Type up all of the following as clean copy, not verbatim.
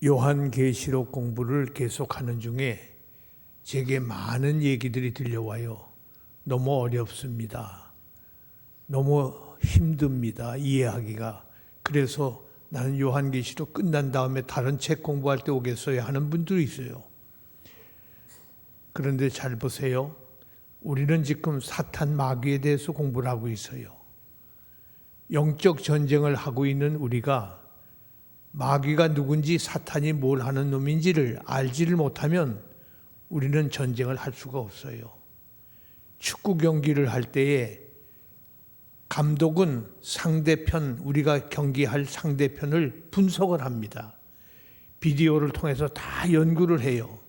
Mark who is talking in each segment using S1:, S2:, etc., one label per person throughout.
S1: 요한계시록 공부를 계속하는 중에 제게 많은 얘기들이 들려와요. 너무 어렵습니다. 너무 힘듭니다. 이해하기가. 그래서 나는 요한계시록 끝난 다음에 다른 책 공부할 때 오겠어요 하는 분들이 있어요. 그런데 잘 보세요. 우리는 지금 사탄 마귀에 대해서 공부를 하고 있어요. 영적 전쟁을 하고 있는 우리가 마귀가 누군지 사탄이 뭘 하는 놈인지를 알지를 못하면 우리는 전쟁을 할 수가 없어요. 축구 경기를 할 때에 감독은 상대편, 우리가 경기할 상대편을 분석을 합니다. 비디오를 통해서 다 연구를 해요.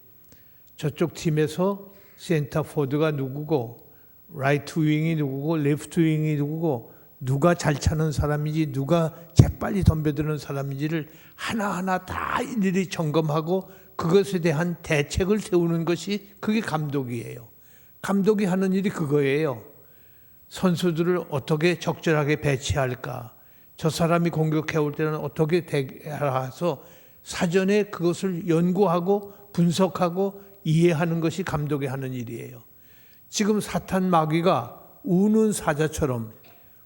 S1: 저쪽 팀에서 센터 포드가 누구고, 라이트 윙이 누구고, 레프트 윙이 누구고, 누가 잘 차는 사람인지, 누가 재빨리 덤벼드는 사람인지를 하나하나 다 일일이 점검하고 그것에 대한 대책을 세우는 것이 그게 감독이에요. 감독이 하는 일이 그거예요. 선수들을 어떻게 적절하게 배치할까? 저 사람이 공격해 올 때는 어떻게 대해서 사전에 그것을 연구하고 분석하고 이해하는 것이 감독이 하는 일이에요. 지금 사탄 마귀가 우는 사자처럼,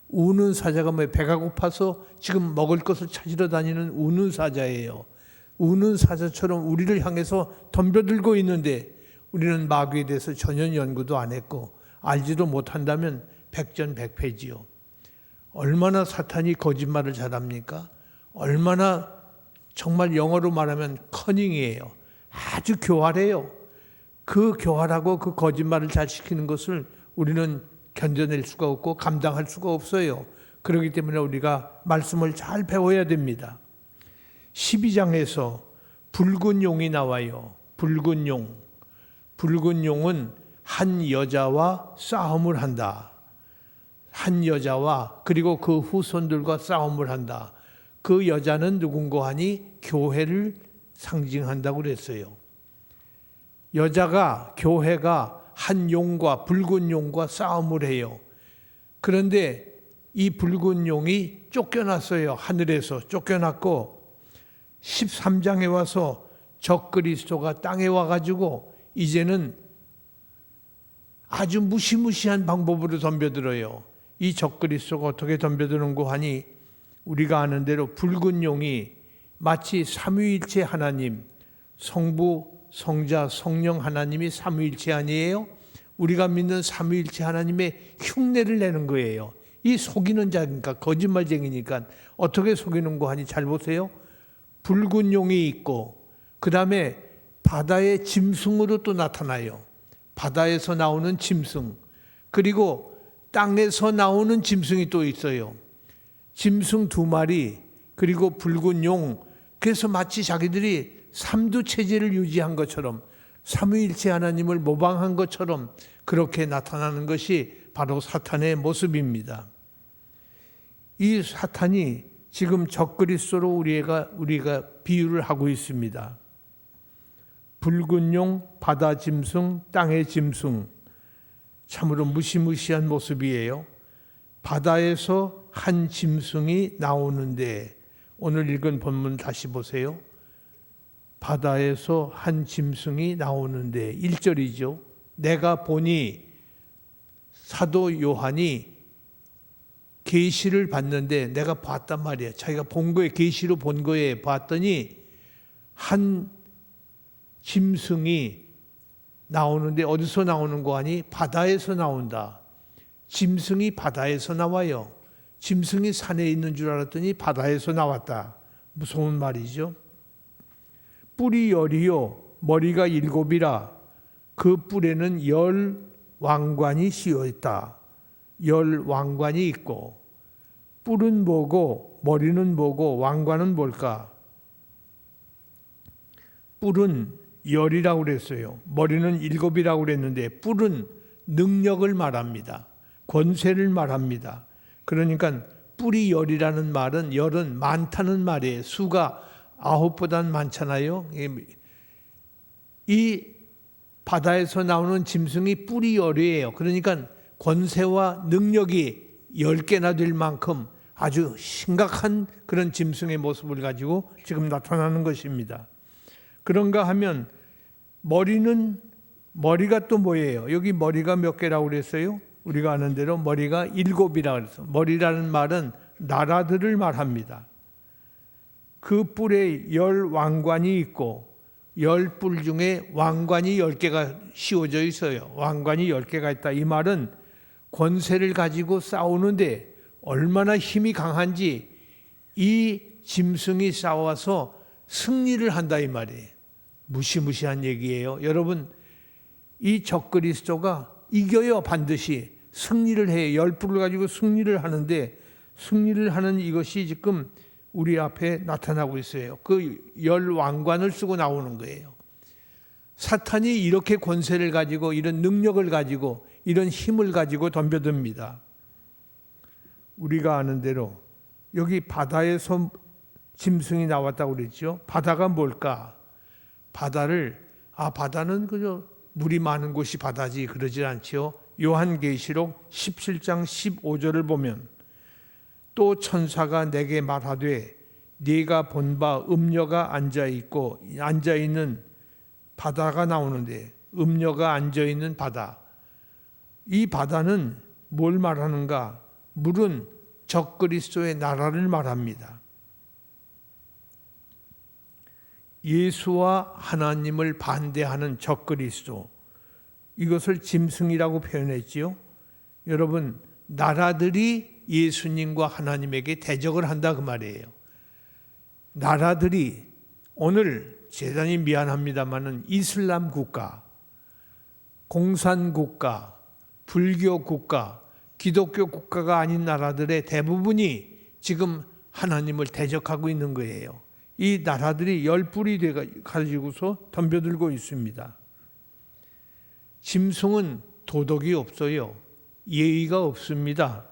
S1: 우는 사자가 뭐예요? 배가 고파서 지금 먹을 것을 찾으러 다니는 우는 사자예요. 우는 사자처럼 우리를 향해서 덤벼들고 있는데 우리는 마귀에 대해서 전혀 연구도 안 했고 알지도 못한다면 백전백패지요. 얼마나 사탄이 거짓말을 잘합니까? 얼마나 정말 영어로 말하면 커닝이에요. 아주 교활해요. 그 교활하고 그 거짓말을 잘 시키는 것을 우리는 견뎌낼 수가 없고 감당할 수가 없어요. 그렇기 때문에 우리가 말씀을 잘 배워야 됩니다. 12장에서 붉은 용이 나와요. 붉은 용. 붉은 용은 한 여자와 싸움을 한다. 한 여자와 그리고 그 후손들과 싸움을 한다. 그 여자는 누군가 하니 교회를 상징한다고 그랬어요. 여자가, 교회가 한 용과 붉은 용과 싸움을 해요. 그런데 이 붉은 용이 쫓겨났어요. 하늘에서 쫓겨났고 13장에 와서 적그리스도가 땅에 와가지고 이제는 아주 무시무시한 방법으로 덤벼들어요. 이 적그리스도가 어떻게 덤벼드는고 하니 우리가 아는 대로 붉은 용이 마치 삼위일체 하나님, 성부, 성자, 성령 하나님이 삼위일체 아니에요? 우리가 믿는 삼위일체 하나님의 흉내를 내는 거예요. 이 속이는 자니까, 거짓말쟁이니까 어떻게 속이는고 하니 잘 보세요. 붉은 용이 있고 그 다음에 바다의 짐승으로 또 나타나요. 바다에서 나오는 짐승, 그리고 땅에서 나오는 짐승이 또 있어요. 짐승 2마리, 그리고 붉은 용. 그래서 마치 자기들이 삼두체제를 유지한 것처럼, 삼위일체 하나님을 모방한 것처럼 그렇게 나타나는 것이 바로 사탄의 모습입니다. 이 사탄이 지금 적그리스도로 우리가 비유를 하고 있습니다. 붉은 용, 바다 짐승, 땅의 짐승. 참으로 무시무시한 모습이에요. 바다에서 한 짐승이 나오는데, 오늘 읽은 본문 다시 보세요. 바다에서 한 짐승이 나오는데 1절이죠. 내가 보니, 사도 요한이 계시를 봤는데 내가 봤단 말이에요. 자기가 본 거에, 계시로 본 거에 봤더니 한 짐승이 나오는데 어디서 나오는 거 아니? 바다에서 나온다. 짐승이 바다에서 나와요. 짐승이 산에 있는 줄 알았더니 바다에서 나왔다. 무서운 말이죠. 뿔이 10이요 머리가 7이라 그 뿔에는 10 왕관이 씌어 있다. 10 왕관이 있고, 뿔은 뭐고 머리는 뭐고 왕관은 뭘까? 뿔은 10이라고 그랬어요. 머리는 7이라고 그랬는데 뿔은 능력을 말합니다. 권세를 말합니다. 그러니까 뿔이 10이라는 말은 10은 많다는 말이에요. 수가 9보다는 많잖아요. 이 바다에서 나오는 짐승이 뿔이 10이에요. 그러니까 권세와 능력이 10개나 될 만큼 아주 심각한 그런 짐승의 모습을 가지고 지금 나타나는 것입니다. 그런가 하면 머리가 또 뭐예요? 여기 머리가 몇 개라고 그랬어요? 우리가 아는 대로 머리가 7이라고 그랬어. 머리라는 말은 나라들을 말합니다. 그 뿔에 10왕관이 있고 10뿔 중에 왕관이 10개가 씌워져 있어요. 왕관이 10개가 있다. 이 말은 권세를 가지고 싸우는데 얼마나 힘이 강한지 이 짐승이 싸워서 승리를 한다 이 말이에요. 무시무시한 얘기예요. 여러분, 이 적그리스도가 이겨요. 반드시 승리를 해요. 10뿔을 가지고 승리를 하는데 승리를 하는 이것이 지금 우리 앞에 나타나고 있어요. 그 10왕관을 쓰고 나오는 거예요. 사탄이 이렇게 권세를 가지고 이런 능력을 가지고 이런 힘을 가지고 덤벼듭니다. 우리가 아는 대로 여기 바다에서 짐승이 나왔다고 그랬죠. 바다가 뭘까? 바다는 그저 물이 많은 곳이 바다지 그러지 않지요. 요한계시록 17장 15절을 보면 또 천사가 내게 말하되 네가 본 바 음녀가 앉아있는 바다가 나오는데 음녀가 앉아있는 바다. 이 바다는 뭘 말하는가? 물은 적그리스도의 나라를 말합니다. 예수와 하나님을 반대하는 적그리스도, 이것을 짐승이라고 표현했지요. 여러분, 나라들이 예수님과 하나님에게 대적을 한다 그 말이에요. 나라들이 오늘 대단히 미안합니다마는 이슬람 국가, 공산 국가, 불교 국가, 기독교 국가가 아닌 나라들의 대부분이 지금 하나님을 대적하고 있는 거예요. 이 나라들이 10뿔이 가지고서 덤벼들고 있습니다. 짐승은 도덕이 없어요. 예의가 없습니다.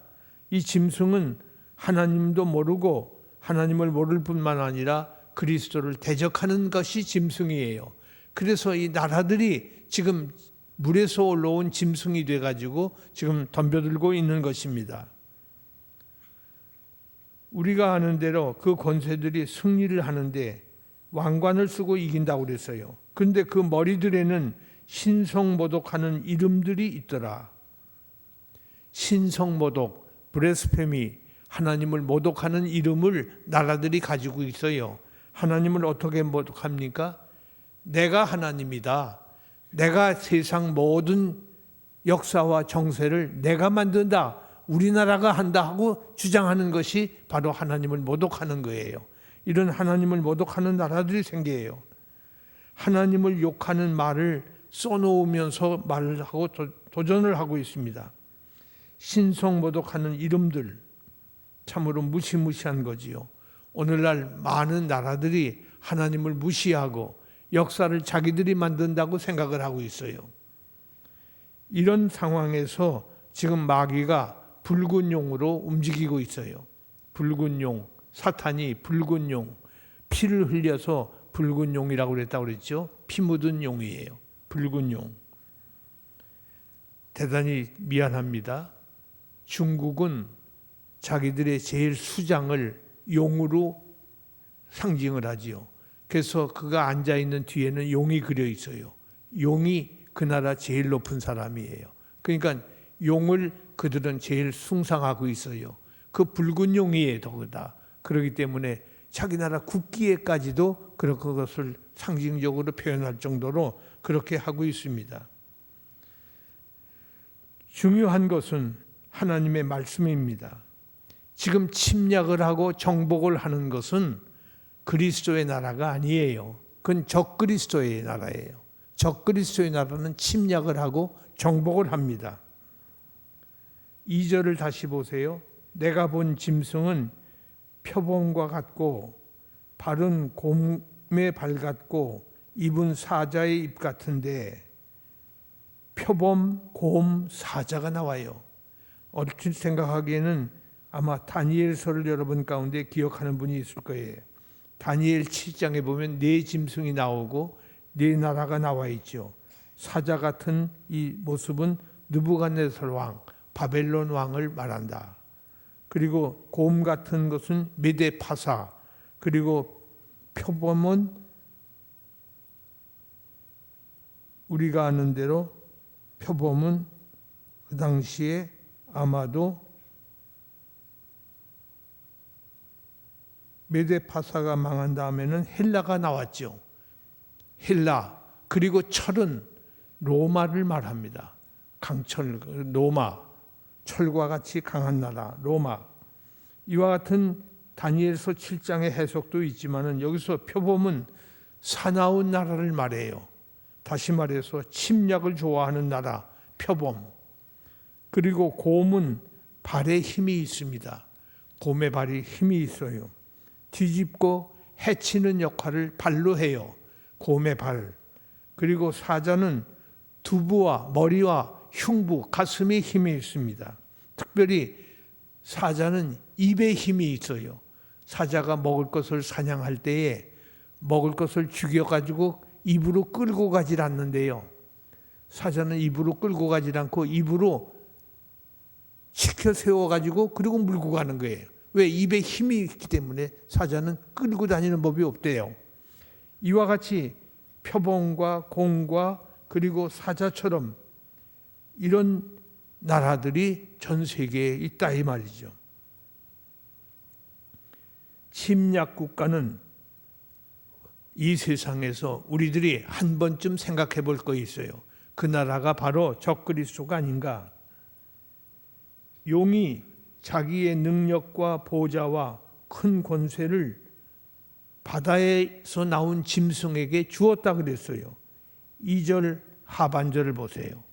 S1: 이 짐승은 하나님도 모르고 하나님을 모를 뿐만 아니라 그리스도를 대적하는 것이 짐승이에요. 그래서 이 나라들이 지금 물에서 올라온 짐승이 돼가지고 지금 덤벼들고 있는 것입니다. 우리가 아는 대로 그 권세들이 승리를 하는데 왕관을 쓰고 이긴다고 그랬어요. 그런데 그 머리들에는 신성모독하는 이름들이 있더라. 신성모독, 브레스페미, 하나님을 모독하는 이름을 나라들이 가지고 있어요. 하나님을 어떻게 모독합니까? 내가 하나님이다. 내가 세상 모든 역사와 정세를 내가 만든다. 우리나라가 한다 하고 주장하는 것이 바로 하나님을 모독하는 거예요. 이런 하나님을 모독하는 나라들이 생겨요. 하나님을 욕하는 말을 써놓으면서 말을 하고 도전을 하고 있습니다. 신성모독하는 이름들, 참으로 무시무시한 거지요. 오늘날 많은 나라들이 하나님을 무시하고 역사를 자기들이 만든다고 생각을 하고 있어요. 이런 상황에서 지금 마귀가 붉은 용으로 움직이고 있어요. 붉은 용, 사탄이 붉은 용, 피를 흘려서 붉은 용이라고 그랬다고 그랬죠. 피 묻은 용이에요. 붉은 용. 대단히 미안합니다. 중국은 자기들의 제일 수장을 용으로 상징을 하지요. 그래서 그가 앉아있는 뒤에는 용이 그려 있어요. 용이 그 나라 제일 높은 사람이에요. 그러니까 용을 그들은 제일 숭상하고 있어요. 그 붉은 용이에요, 더구나. 그렇기 때문에 자기 나라 국기에까지도 그것을 상징적으로 표현할 정도로 그렇게 하고 있습니다. 중요한 것은 하나님의 말씀입니다. 지금 침략을 하고 정복을 하는 것은 그리스도의 나라가 아니에요. 그건 적그리스도의 나라예요. 적그리스도의 나라는 침략을 하고 정복을 합니다. 2절을 다시 보세요. 내가 본 짐승은 표범과 같고 발은 곰의 발 같고 입은 사자의 입 같은데, 표범, 곰, 사자가 나와요. 얼핏 생각하기에는 아마 다니엘서를 여러분 가운데 기억하는 분이 있을 거예요. 다니엘 7장에 보면 네 짐승이 나오고 네 나라가 나와 있죠. 사자 같은 이 모습은 느부갓네살 왕, 바벨론 왕을 말한다. 그리고 곰 같은 것은 메데파사, 그리고 표범은 우리가 아는 대로 표범은 그 당시에 아마도 메데파사가 망한 다음에는 헬라가 나왔죠. 헬라, 그리고 철은 로마를 말합니다. 강철, 로마, 철과 같이 강한 나라 로마. 이와 같은 다니엘서 7장의 해석도 있지만은 여기서 표범은 사나운 나라를 말해요. 다시 말해서 침략을 좋아하는 나라 표범. 그리고 곰은 발에 힘이 있습니다. 곰의 발이 힘이 있어요. 뒤집고 해치는 역할을 발로 해요. 곰의 발. 그리고 사자는 두부와 머리와 흉부, 가슴에 힘이 있습니다. 특별히 사자는 입에 힘이 있어요. 사자가 먹을 것을 사냥할 때에 먹을 것을 죽여가지고 입으로 끌고 가질 않는데요. 사자는 입으로 끌고 가질 않고 입으로 치켜 세워가지고 그리고 물고 가는 거예요. 왜? 입에 힘이 있기 때문에 사자는 끌고 다니는 법이 없대요. 이와 같이 표범과 곰과 그리고 사자처럼 이런 나라들이 전 세계에 있다 이 말이죠. 침략 국가는 이 세상에서 우리들이 한 번쯤 생각해 볼 거 있어요. 그 나라가 바로 적그리스도가 아닌가. 용이 자기의 능력과 보좌와 큰 권세를 바다에서 나온 짐승에게 주었다 그랬어요. 2절 하반절을 보세요.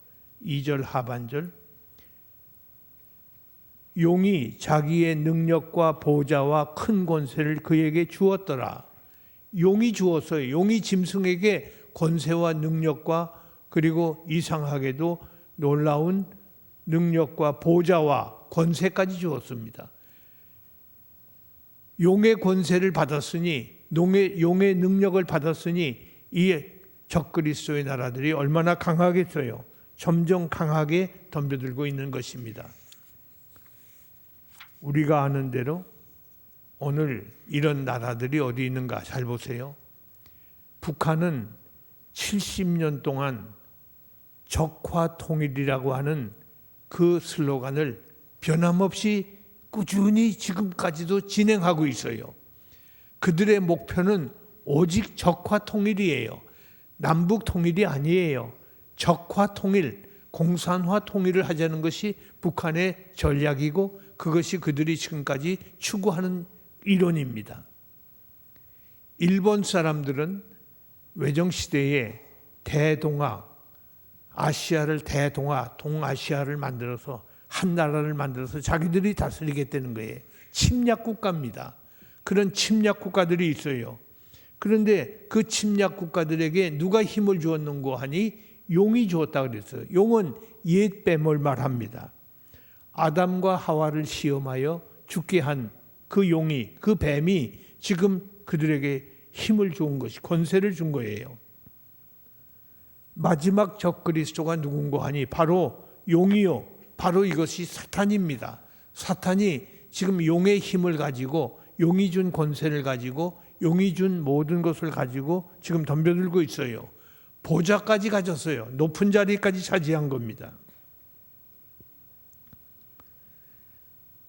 S1: 2절 하반절. 용이 자기의 능력과 보좌와 큰 권세를 그에게 주었더라. 용이 주었어요. 용이 짐승에게 권세와 능력과 그리고 이상하게도 놀라운 능력과 보좌와 권세까지 주었습니다. 용의 권세를 받았으니, 용의 능력을 받았으니 이 적그리스도의 나라들이 얼마나 강하겠어요. 점점 강하게 덤벼들고 있는 것입니다. 우리가 아는 대로 오늘 이런 나라들이 어디 있는가 잘 보세요. 북한은 70년 동안 적화 통일이라고 하는 그 슬로건을 변함없이 꾸준히 지금까지도 진행하고 있어요. 그들의 목표는 오직 적화 통일이에요. 남북 통일이 아니에요. 적화 통일, 공산화 통일을 하자는 것이 북한의 전략이고 그것이 그들이 지금까지 추구하는 이론입니다. 일본 사람들은 외정시대에 대동아, 아시아를 대동아, 동아시아를 만들어서 한 나라를 만들어서 자기들이 다스리겠다는 거예요. 침략 국가입니다. 그런 침략 국가들이 있어요. 그런데 그 침략 국가들에게 누가 힘을 주었는고 하니 용이 주었다 그랬어요. 용은 옛 뱀을 말합니다. 아담과 하와를 시험하여 죽게 한 그 용이, 그 뱀이 지금 그들에게 힘을 준 것이, 권세를 준 거예요. 마지막 적그리스도가 누군고 하니 바로 용이요. 바로 이것이 사탄입니다. 사탄이 지금 용의 힘을 가지고 용이 준 권세를 가지고 용이 준 모든 것을 가지고 지금 덤벼들고 있어요. 보좌까지 가졌어요. 높은 자리까지 차지한 겁니다.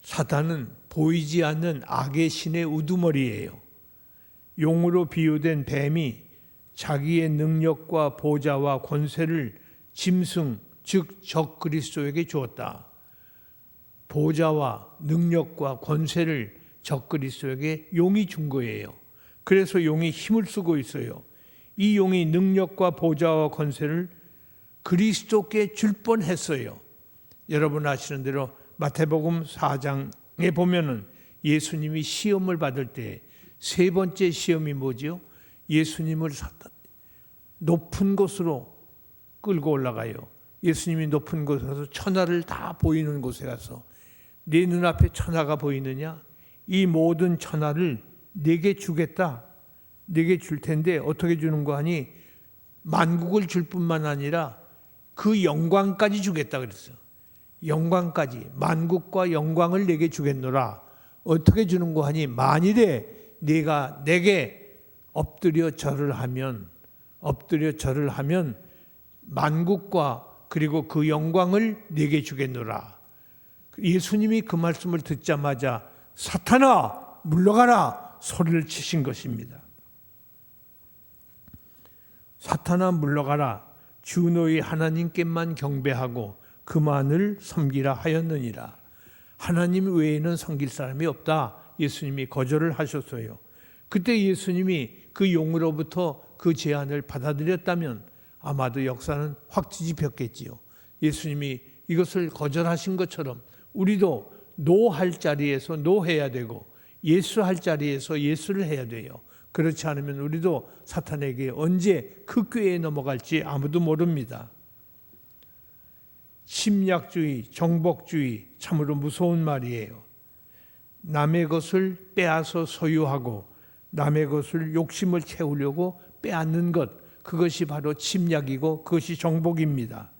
S1: 사탄은 보이지 않는 악의 신의 우두머리예요. 용으로 비유된 뱀이 자기의 능력과 보좌와 권세를 짐승, 즉 적그리스도에게 주었다. 보좌와 능력과 권세를 적그리스도에게 용이 준 거예요. 그래서 용이 힘을 쓰고 있어요. 이 용이 능력과 보좌와 권세를 그리스도께 줄 뻔했어요. 여러분 아시는 대로 마태복음 4장에 보면은 예수님이 시험을 받을 때 세 번째 시험이 뭐죠? 예수님을 높은 곳으로 끌고 올라가요. 예수님이 높은 곳에 가서 천하를 다 보이는 곳에 가서 내 눈앞에 천하가 보이느냐? 이 모든 천하를 내게 주겠다. 내게 줄 텐데 어떻게 주는 거 하니 만국을 줄 뿐만 아니라 그 영광까지 주겠다 그랬어. 영광까지, 만국과 영광을 내게 주겠노라. 어떻게 주는 거 하니 만일에 네가 내게 엎드려 절을 하면 만국과 그리고 그 영광을 네게 주겠노라. 예수님이 그 말씀을 듣자마자 사탄아 물러가라 소리를 치신 것입니다. 사탄아 물러가라, 주 너희 하나님께만 경배하고 그만을 섬기라 하였느니라. 하나님 외에는 섬길 사람이 없다. 예수님이 거절을 하셨어요. 그때 예수님이 그 용으로부터 그 제안을 받아들였다면 아마도 역사는 확 뒤집혔겠지요. 예수님이 이것을 거절하신 것처럼 우리도 노할 자리에서 노해야 되고 예수할 자리에서 예수를 해야 돼요. 그렇지 않으면 우리도 사탄에게 언제 그 꾀에 넘어갈지 아무도 모릅니다. 침략주의, 정복주의 참으로 무서운 말이에요. 남의 것을 빼앗아 소유하고 남의 것을 욕심을 채우려고 빼앗는 것, 그것이 바로 침략이고 그것이 정복입니다.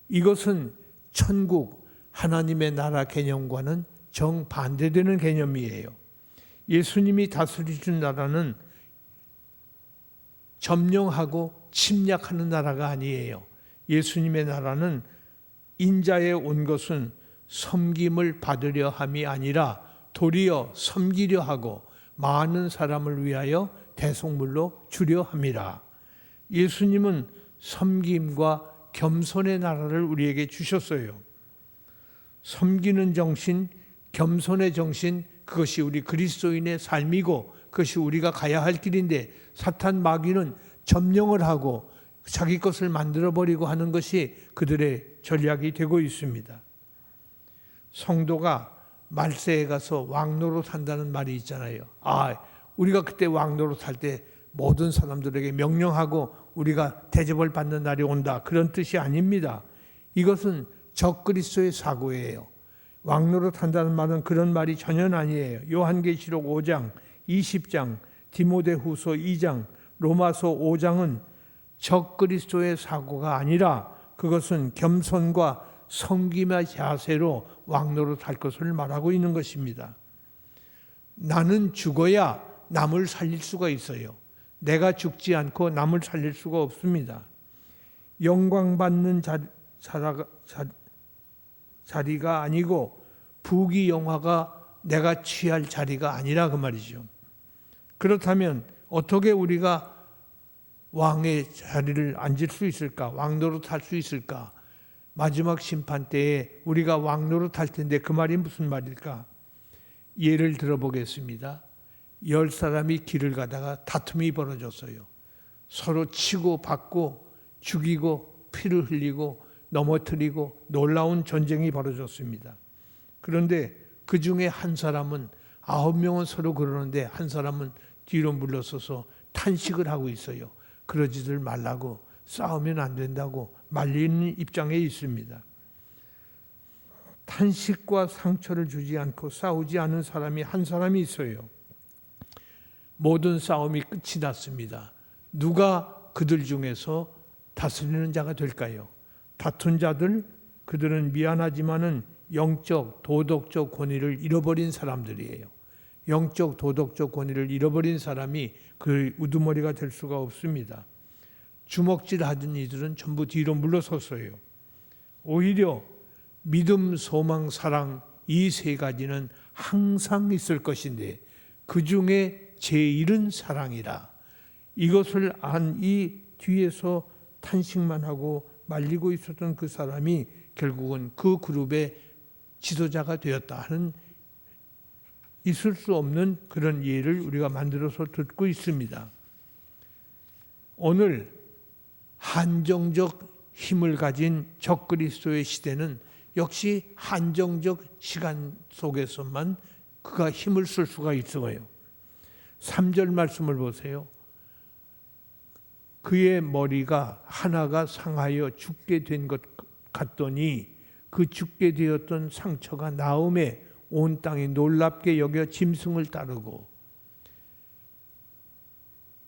S1: 이것은 천국, 하나님의 나라 개념과는 정반대되는 개념이에요. 예수님이 다스리는 나라는 점령하고 침략하는 나라가 아니에요. 예수님의 나라는 인자에 온 것은 섬김을 받으려 함이 아니라 도리어 섬기려 하고 많은 사람을 위하여 대속물로 주려 함이라. 예수님은 섬김과 겸손의 나라를 우리에게 주셨어요. 섬기는 정신, 겸손의 정신, 그것이 우리 그리스도인의 삶이고 그것이 우리가 가야 할 길인데 사탄 마귀는 점령을 하고 자기 것을 만들어버리고 하는 것이 그들의 전략이 되고 있습니다. 성도가 말세에 가서 왕노릇 한다는 말이 있잖아요. 우리가 그때 왕노릇 할 때 모든 사람들에게 명령하고 우리가 대접을 받는 날이 온다, 그런 뜻이 아닙니다. 이것은 적그리스도의 사고예요. 왕노릇 한다는 말은 그런 말이 전혀 아니에요. 요한계시록 5장, 20장, 디모데후서 2장, 로마서 5장은 적그리스도의 사고가 아니라 그것은 겸손과 섬김의 자세로 왕노릇 할 것을 말하고 있는 것입니다. 나는 죽어야 남을 살릴 수가 있어요. 내가 죽지 않고 남을 살릴 수가 없습니다. 영광받는 자리가 아니고 부귀영화가 내가 취할 자리가 아니라 그 말이죠. 그렇다면 어떻게 우리가 왕의 자리를 앉을 수 있을까? 왕노릇 할 수 있을까? 마지막 심판 때에 우리가 왕노릇 할 텐데 그 말이 무슨 말일까? 예를 들어보겠습니다. 10사람이 길을 가다가 다툼이 벌어졌어요. 서로 치고 받고 죽이고 피를 흘리고 넘어뜨리고 놀라운 전쟁이 벌어졌습니다. 그런데 그 중에 한 사람은 9명은 서로 그러는데 한 사람은 뒤로 물러서서 탄식을 하고 있어요. 그러지들 말라고, 싸우면 안 된다고 말리는 입장에 있습니다. 탄식과 상처를 주지 않고 싸우지 않은 사람이 한 사람이 있어요. 모든 싸움이 끝이 났습니다. 누가 그들 중에서 다스리는 자가 될까요? 다툰 자들, 그들은 미안하지만은 영적, 도덕적 권위를 잃어버린 사람들이에요. 영적, 도덕적 권위를 잃어버린 사람이 그 우두머리가 될 수가 없습니다. 주먹질하던 이들은 전부 뒤로 물러섰어요. 오히려 믿음, 소망, 사랑, 이 세 가지는 항상 있을 것인데 그 중에 제일은 사랑이라. 이것을 안 이 뒤에서 탄식만 하고 말리고 있었던 그 사람이 결국은 그 그룹의 지도자가 되었다 하는 있을 수 없는 그런 예를 우리가 만들어서 듣고 있습니다. 오늘 한정적 힘을 가진 적그리스도의 시대는 역시 한정적 시간 속에서만 그가 힘을 쓸 수가 있어요. 3절 말씀을 보세요. 그의 머리가 하나가 상하여 죽게 된 것 같더니 그 죽게 되었던 상처가 나음에 온 땅이 놀랍게 여겨 짐승을 따르고,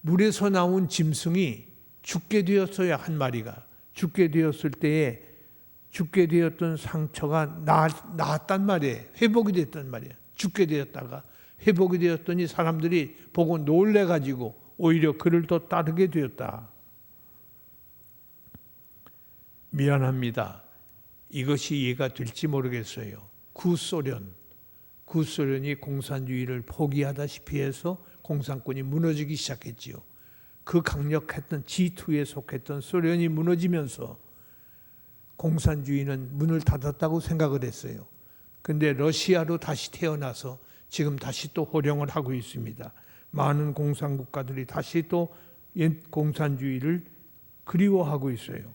S1: 물에서 나온 짐승이 죽게 되었어야 한 마리가 죽게 되었을 때에 죽게 되었던 상처가 나았단 말이에요. 회복이 됐단 말이에요. 죽게 되었다가 회복이 되었더니 사람들이 보고 놀래가지고 오히려 그를 더 따르게 되었다. 미안합니다. 이것이 이해가 될지 모르겠어요. 구소련이 공산주의를 포기하다시피 해서 공산권이 무너지기 시작했지요. 그 강력했던 G2에 속했던 소련이 무너지면서 공산주의는 문을 닫았다고 생각을 했어요. 근데 러시아로 다시 태어나서 지금 다시 또 호령을 하고 있습니다. 많은 공산국가들이 다시 또 옛 공산주의를 그리워하고 있어요.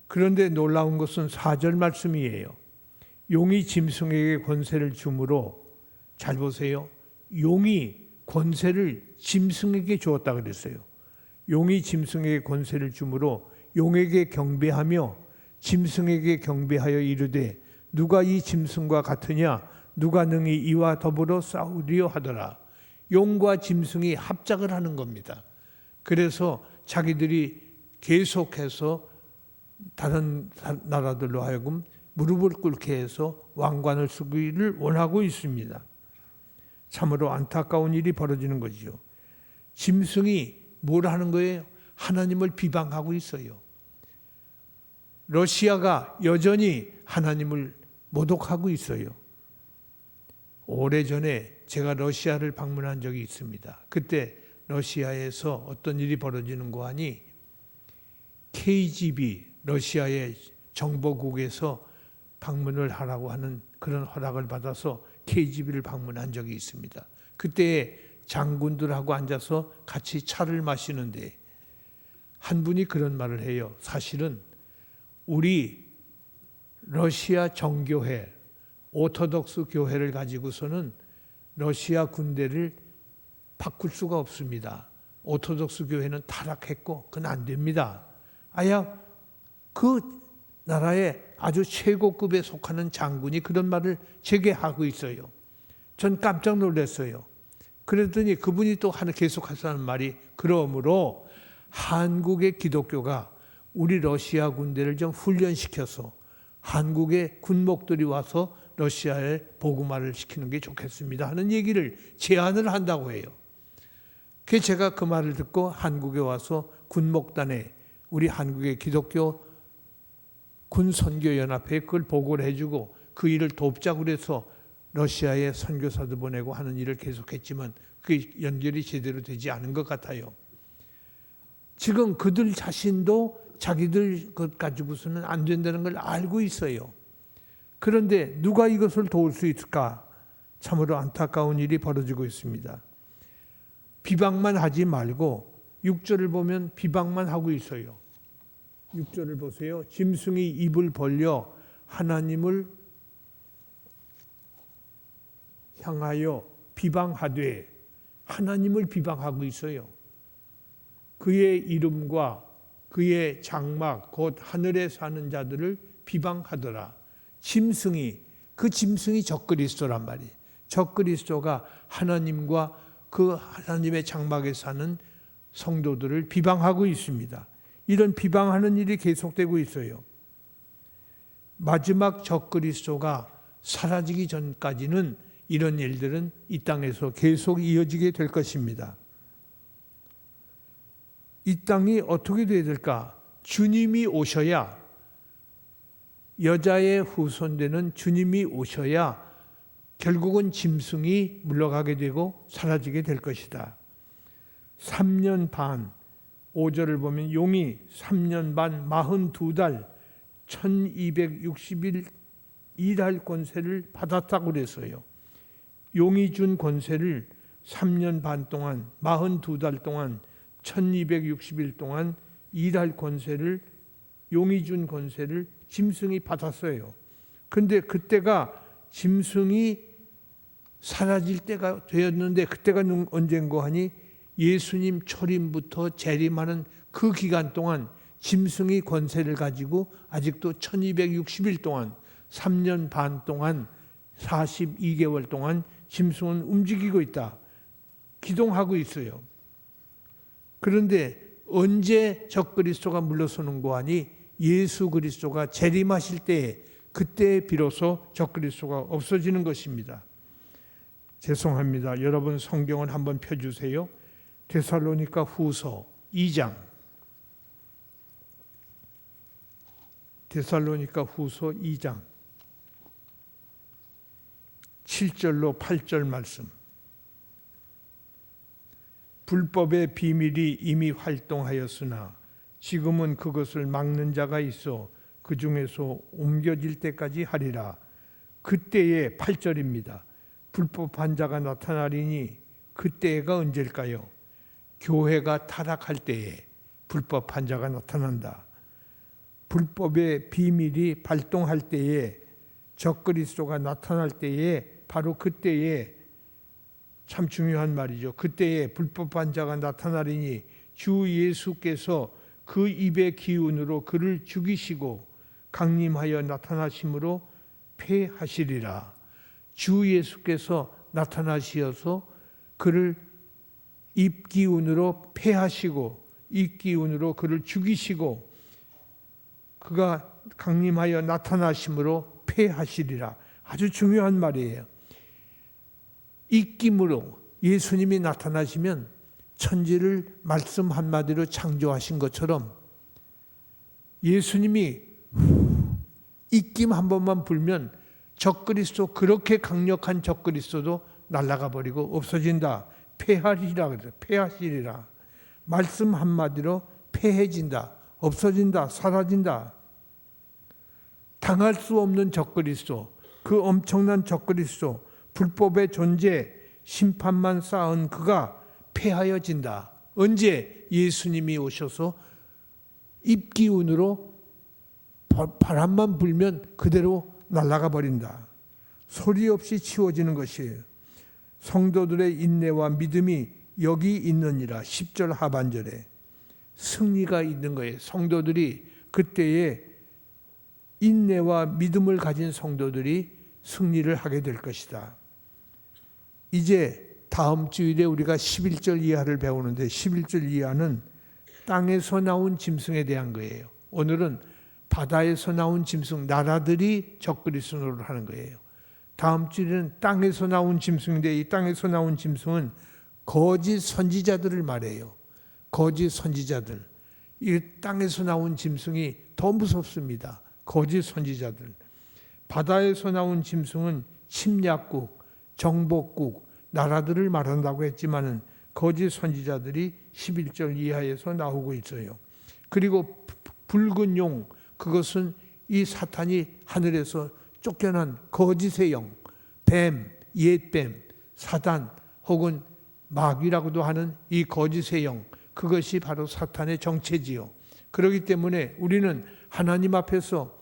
S1: 그런데 놀라운 것은 4절 말씀이에요. 용이 짐승에게 권세를 주므로, 잘 보세요. 용이 권세를 짐승에게 주었다 그랬어요. 용이 짐승에게 권세를 주므로 용에게 경배하며 짐승에게 경배하여 이르되 누가 이 짐승과 같으냐, 누가 능히 이와 더불어 싸우리요 하더라. 용과 짐승이 합작을 하는 겁니다. 그래서 자기들이 계속해서 다른 나라들로 하여금 무릎을 꿇게 해서 왕관을 쓰기를 원하고 있습니다. 참으로 안타까운 일이 벌어지는 거죠. 짐승이 뭘 하는 거예요? 하나님을 비방하고 있어요. 러시아가 여전히 하나님을 모독하고 있어요. 오래전에 제가 러시아를 방문한 적이 있습니다. 그때 러시아에서 어떤 일이 벌어지는가 하니 KGB, 러시아의 정보국에서 방문을 하라고 하는 그런 허락을 받아서 KGB를 방문한 적이 있습니다. 그때 장군들하고 앉아서 같이 차를 마시는데 한 분이 그런 말을 해요. 사실은 우리 러시아 정교회, 오토독스 교회를 가지고서는 러시아 군대를 바꿀 수가 없습니다. 오토독스 교회는 타락했고 그건 안 됩니다. 아야 그 나라의 아주 최고급에 속하는 장군이 그런 말을 제게 하고 있어요. 전 깜짝 놀랐어요. 그랬더니 그분이 또 계속해서 하는 말이, 그러므로 한국의 기독교가 우리 러시아 군대를 좀 훈련시켜서 한국의 군목들이 와서 러시아에 복음화를 시키는 게 좋겠습니다 하는 얘기를 제안을 한다고 해요. 그래서 제가 그 말을 듣고 한국에 와서 군목단에 우리 한국의 기독교 군선교연합회에 그걸 보고를 해주고 그 일을 돕자고 그래서 러시아에 선교사도 보내고 하는 일을 계속했지만 그 연결이 제대로 되지 않은 것 같아요. 지금 그들 자신도 자기들 것 가지고서는 안 된다는 걸 알고 있어요. 그런데 누가 이것을 도울 수 있을까? 참으로 안타까운 일이 벌어지고 있습니다. 비방만 하지 말고 6절을 보면 비방만 하고 있어요. 6절을 보세요. 짐승이 입을 벌려 하나님을 향하여 비방하되, 하나님을 비방하고 있어요. 그의 이름과 그의 장막 곧 하늘에 사는 자들을 비방하더라. 짐승이, 그 짐승이 적그리스도란 말이에요. 적그리스도가 하나님과 그 하나님의 장막에 사는 성도들을 비방하고 있습니다. 이런 비방하는 일이 계속되고 있어요. 마지막 적그리스도가 사라지기 전까지는 이런 일들은 이 땅에서 계속 이어지게 될 것입니다. 이 땅이 어떻게 되어야 될까? 주님이 오셔야, 여자의 후손되는 주님이 오셔야 결국은 짐승이 물러가게 되고 사라지게 될 것이다. 3년 반, 5절을 보면 용이 3년 반 42달 1260일 일할 권세를 받았다고 그랬어요. 용이 준 권세를 3년 반 동안 42달 동안 1260일 동안 일할 권세를, 용이 준 권세를 짐승이 받았어요. 근데 그때가 짐승이 사라질 때가 되었는데, 그때가 언젠가 하니 예수님 초림부터 재림하는 그 기간 동안 짐승이 권세를 가지고 아직도 1260일 동안 3년 반 동안 42개월 동안 짐승은 움직이고 있다. 기동하고 있어요. 그런데 언제 적그리스도가 물러서는고 하니 예수 그리스도가 재림하실 때에, 그때 비로소 적그리스도가 없어지는 것입니다. 죄송합니다. 여러분 성경을 한번 펴주세요. 데살로니가 후서 2장 데살로니가 후서 2장 7절로 8절 말씀. 불법의 비밀이 이미 활동하였으나 지금은 그것을 막는 자가 있어 그 중에서 옮겨질 때까지 하리라. 그때의 8절입니다. 불법한 자가 나타나리니 그때가 언제일까요? 교회가 타락할 때에 불법한 자가 나타난다. 불법의 비밀이 발동할 때에, 적그리스도가 나타날 때에, 바로 그때에, 참 중요한 말이죠. 그때에 불법한 자가 나타나리니 주 예수께서 그 입의 기운으로 그를 죽이시고 강림하여 나타나심으로 패하시리라. 주 예수께서 나타나시어서 그를 입 기운으로 패하시고 입 기운으로 그를 죽이시고 그가 강림하여 나타나심으로 패하시리라. 아주 중요한 말이에요. 입김으로 예수님이 나타나시면 천지를 말씀 한마디로 창조하신 것처럼 예수님이 입김 한 번만 불면 적그리스도, 그렇게 강력한 적그리스도도 날아가 버리고 없어진다. 패하리라 그래서 패하시리라. 말씀 한마디로 패해진다. 없어진다. 사라진다. 당할 수 없는 적그리스도, 그 엄청난 적그리스도, 불법의 존재, 심판만 쌓은 그가 패하여진다. 언제? 예수님이 오셔서 입기운으로 바람만 불면 그대로 날아가 버린다. 소리 없이 치워지는 것이에요. 성도들의 인내와 믿음이 여기 있느니라. 10절 하반절에 승리가 있는 거예요. 성도들이 그때에 인내와 믿음을 가진 성도들이 승리를 하게 될 것이다. 이제 다음 주일에 우리가 11절 이하를 배우는데 11절 이하는 땅에서 나온 짐승에 대한 거예요. 오늘은 바다에서 나온 짐승, 나라들이 적그리스도를 하는 거예요. 다음 주일은 땅에서 나온 짐승인데 이 땅에서 나온 짐승은 거짓 선지자들을 말해요. 거짓 선지자들. 이 땅에서 나온 짐승이 더 무섭습니다. 거짓 선지자들. 바다에서 나온 짐승은 침략국, 정복국, 나라들을 말한다고 했지만은 거짓 선지자들이 11절 이하에서 나오고 있어요. 그리고 붉은 용, 그것은 이 사탄이 하늘에서 쫓겨난 거짓의 영, 뱀, 옛뱀, 사단 혹은 마귀라고도 하는 이 거짓의 영, 그것이 바로 사탄의 정체지요. 그렇기 때문에 우리는 하나님 앞에서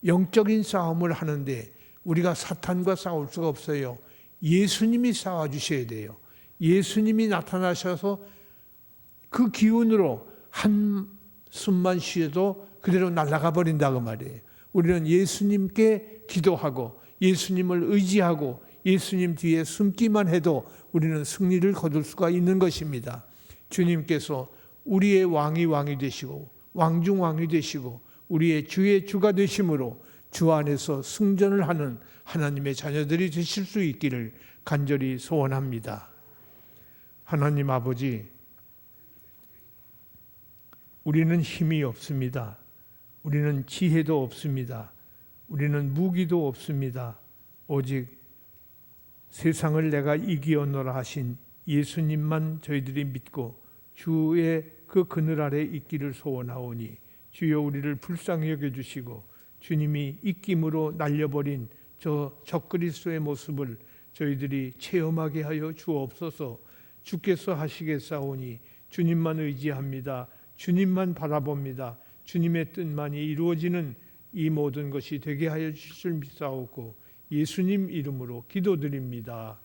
S1: 영적인 싸움을 하는데 우리가 사탄과 싸울 수가 없어요. 예수님이 싸워주셔야 돼요. 예수님이 나타나셔서 그 기운으로 한숨만 쉬어도 그대로 날아가 버린다고 말이에요. 우리는 예수님께 기도하고 예수님을 의지하고 예수님 뒤에 숨기만 해도 우리는 승리를 거둘 수가 있는 것입니다. 주님께서 우리의 왕이 되시고 왕중 왕이 되시고 우리의 주의 주가 되심으로 주 안에서 승전을 하는 하나님의 자녀들이 되실 수 있기를 간절히 소원합니다. 하나님 아버지, 우리는 힘이 없습니다. 우리는 지혜도 없습니다. 우리는 무기도 없습니다. 오직 세상을 내가 이기었노라 하신 예수님만 저희들이 믿고 주의 그 그늘 아래 있기를 소원하오니 주여 우리를 불쌍히 여겨주시고 주님이 입김으로 날려버린 저 적그리스도의 모습을 저희들이 체험하게 하여 주옵소서. 주께서 하시겠사오니 주님만 의지합니다. 주님만 바라봅니다. 주님의 뜻만이 이루어지는 이 모든 것이 되게 하여 주실 줄 믿사오고 예수님 이름으로 기도드립니다.